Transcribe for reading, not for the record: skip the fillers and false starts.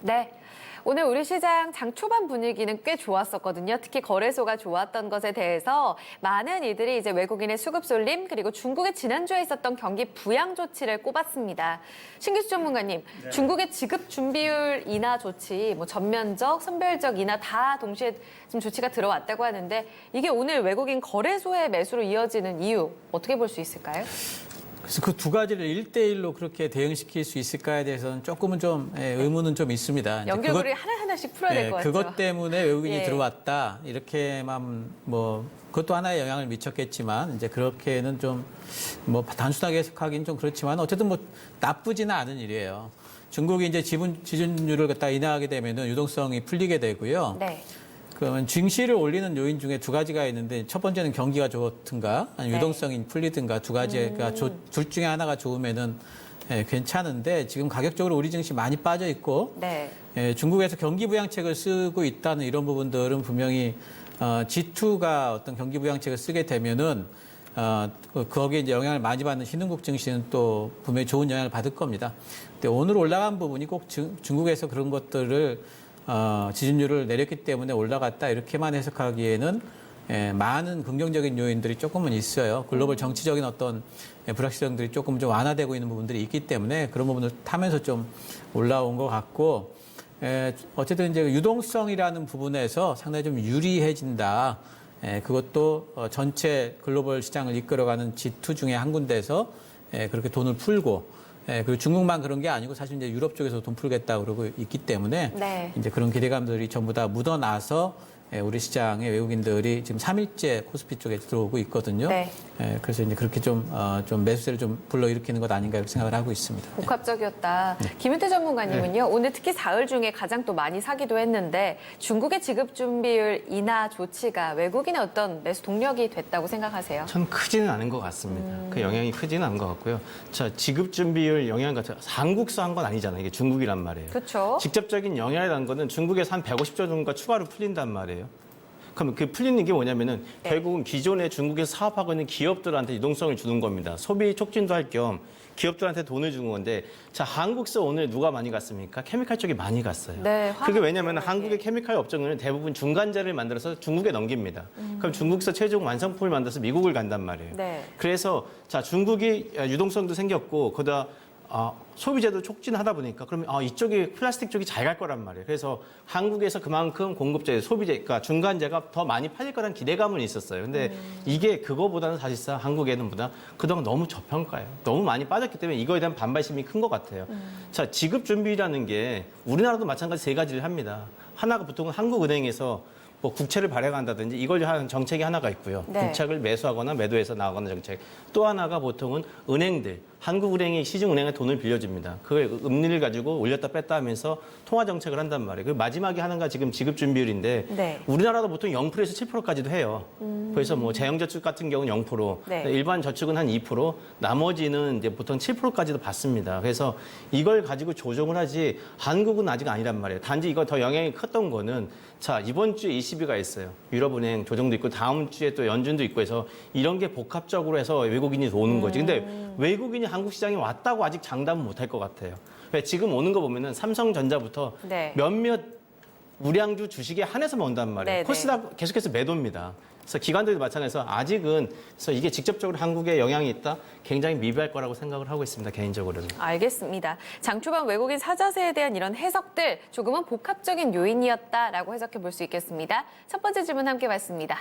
네. 오늘 우리 시장 장 초반 분위기는 꽤 좋았었거든요. 특히 거래소가 좋았던 것에 대해서 많은 이들이 이제 외국인의 수급 쏠림 그리고 중국의 지난주에 있었던 경기 부양 조치를 꼽았습니다. 신규수 전문가님, 네. 중국의 지급 준비율 인하 조치, 뭐 전면적, 선별적 인하 다 동시에 지금 조치가 들어왔다고 하는데 이게 오늘 외국인 거래소의 매수로 이어지는 이유 어떻게 볼 수 있을까요? 그래서 그 두 가지를 1대1로 그렇게 대응시킬 수 있을까에 대해서는 조금은 좀 의문은 좀 있습니다. 이제 연결고리를 하나하나씩 풀어야 될 것 같죠. 그것 때문에 외국인이 예. 들어왔다. 이렇게만 뭐 그것도 하나의 영향을 미쳤겠지만 이제 그렇게는 좀 뭐 단순하게 해석하기는 좀 그렇지만 어쨌든 뭐 나쁘지는 않은 일이에요. 중국이 이제 지준율을 갖다 인하하게 되면은 유동성이 풀리게 되고요. 네. 그러면 증시를 올리는 요인 중에 두 가지가 있는데 첫 번째는 경기가 좋든가 아니면 유동성이 풀리든가 두 가지가 둘 중에 하나가 좋으면은 괜찮은데 지금 가격적으로 우리 증시 많이 빠져 있고 네. 중국에서 경기 부양책을 쓰고 있다는 이런 부분들은 분명히 G2가 어떤 경기 부양책을 쓰게 되면은 거기에 이제 영향을 많이 받는 신흥국 증시는 또 분명히 좋은 영향을 받을 겁니다. 근데 오늘 올라간 부분이 꼭 중국에서 그런 것들을 지준율을 내렸기 때문에 올라갔다 이렇게만 해석하기에는 많은 긍정적인 요인들이 조금은 있어요. 글로벌 정치적인 어떤 불확실성들이 조금 좀 완화되고 있는 부분들이 있기 때문에 그런 부분을 타면서 좀 올라온 것 같고 어쨌든 이제 유동성이라는 부분에서 상당히 좀 유리해진다. 그것도 전체 글로벌 시장을 이끌어가는 G2 중에 한 군데에서 그렇게 돈을 풀고 그리고 중국만 그런 게 아니고 사실 이제 유럽 쪽에서 돈 풀겠다 그러고 있기 때문에 네. 이제 그런 기대감들이 전부 다 묻어나서 우리 시장의 외국인들이 지금 3일째 코스피 쪽에 들어오고 있거든요. 네. 그래서 이제 그렇게 좀 매수세를 좀 불러일으키는 것 아닌가 이렇게 생각을 하고 있습니다. 복합적이었다. 김윤태 전문가님은요. 오늘 특히 사흘 중에 가장 또 많이 사기도 했는데 중국의 지급 준비율 인하 조치가 외국인의 어떤 매수 동력이 됐다고 생각하세요? 전 크지는 않은 것 같습니다. 그 영향이 크지는 않은 것 같고요. 자, 지급 준비율 영향 같은 한국서 한 건 아니잖아요. 이게 중국이란 말이에요. 그렇죠. 직접적인 영향이라는 거는 중국에서 한 150조 정도가 추가로 풀린단 말이에요. 그럼 그 풀리는 게 뭐냐면은 네. 결국은 기존에 중국에서 사업하고 있는 기업들한테 유동성을 주는 겁니다. 소비 촉진도 할 겸 기업들한테 돈을 주는 건데 자, 한국서 오늘 누가 많이 갔습니까? 케미칼 쪽이 많이 갔어요. 네, 그게 왜냐면 화학 한국의 쪽에. 케미칼 업종은 대부분 중간재를 만들어서 중국에 넘깁니다. 그럼 중국서 최종 완성품을 만들어서 미국을 간단 말이에요. 네. 그래서 자, 중국이 유동성도 생겼고 거기다 소비재도 촉진하다 보니까 그러면 이쪽이 플라스틱 쪽이 잘 갈 거란 말이에요. 그래서 한국에서 그만큼 공급재, 소비재, 그러니까 중간재가 더 많이 팔릴 거라는 기대감은 있었어요. 근데 이게 그거보다는 사실상 한국에는 보다 그동안 너무 저평가예요. 너무 많이 빠졌기 때문에 이거에 대한 반발심이 큰 것 같아요. 자, 지급 준비라는 게 우리나라도 마찬가지 세 가지를 합니다. 하나가 보통은 한국은행에서 뭐 국채를 발행한다든지 이걸 하는 정책이 하나가 있고요. 네. 국채를 매수하거나 매도해서 나가는 정책. 또 하나가 보통은 은행들, 한국은행이 시중은행에 돈을 빌려줍니다. 그걸 금리를 가지고 올렸다 뺐다 하면서 통화 정책을 한단 말이에요. 그 마지막에 하나가 지금 지급 준비율인데 네. 우리나라도 보통 0%에서 7%까지도 해요. 그래서 뭐 재형저축 같은 경우는 0%, 네. 일반 저축은 한 2%, 나머지는 이제 보통 7%까지도 받습니다. 그래서 이걸 가지고 조정을 하지 한국은 아직 아니란 말이에요. 단지 이거 더 영향이 컸던 거는 자, 이번 주에 ECB가 있어요. 유럽은행 조정도 있고 다음 주에 또 연준도 있고 해서 이런 게 복합적으로 해서 외국인이 오는 거지. 근데 외국인이 한국 시장에 왔다고 아직 장담은 못할 것 같아요. 지금 오는 거 보면은 삼성전자부터 네. 몇몇 우량주 주식에 한해서만 온단 말이에요. 네, 코스닥 계속해서 매도입니다. 그래서 기관들도 마찬가지로 아직은 그래서 이게 직접적으로 한국에 영향이 있다? 굉장히 미비할 거라고 생각을 하고 있습니다. 개인적으로는. 알겠습니다. 장 초반 외국인 사자세에 대한 이런 해석들 조금은 복합적인 요인이었다라고 해석해 볼 수 있겠습니다. 첫 번째 질문 함께 봤습니다.